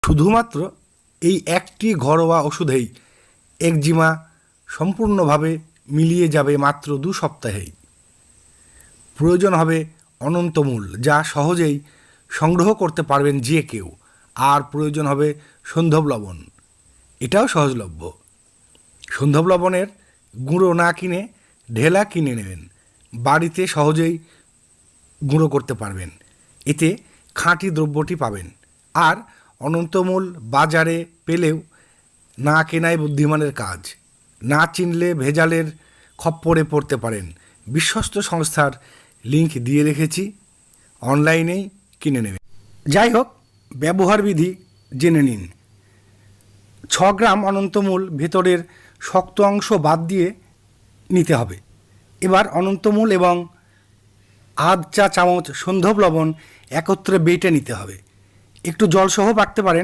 শুধুমাত্র এই একটি ঘরোয়া ওষুধেই একজিমা সম্পূর্ণভাবে মিলিয়ে যাবে মাত্র 2 সপ্তাহেই। প্রয়োজন হবে অনন্তমূল, যা সহজেই সংগ্রহ করতে পারবেন যে কেউ। আর প্রয়োজন হবে সন্ধব লবণ, এটাও সহজলভ্য। সন্ধব লবণের গুঁড়ো না কিনে ঢেলা কিনে নেবেন, বাড়িতে সহজেই গুঁড়ো করতে পারবেন। এতে খাঁটি দ্রব্যটি পাবেন। আর অনন্তমূল বাজারে পেলেও না কেনাই বুদ্ধিমানের কাজ। না চিনলে ভেজালের খপ্পরে পড়তে পারেন। বিশ্বস্ত সংস্থার লিংক দিয়ে রেখেছি, অনলাইনেই কিনে নেবেন। যাই হোক, ব্যবহার বিধি জেনে নিন। 6 গ্রাম অনন্তমূল ভেতরের শক্ত অংশ বাদ দিয়ে নিতে হবে। এবার অনন্তমূল এবং আধ চা চামচ সন্ধব লবণ একত্রে বেটে নিতে হবে। একটু জলসহ বাটতে পারেন।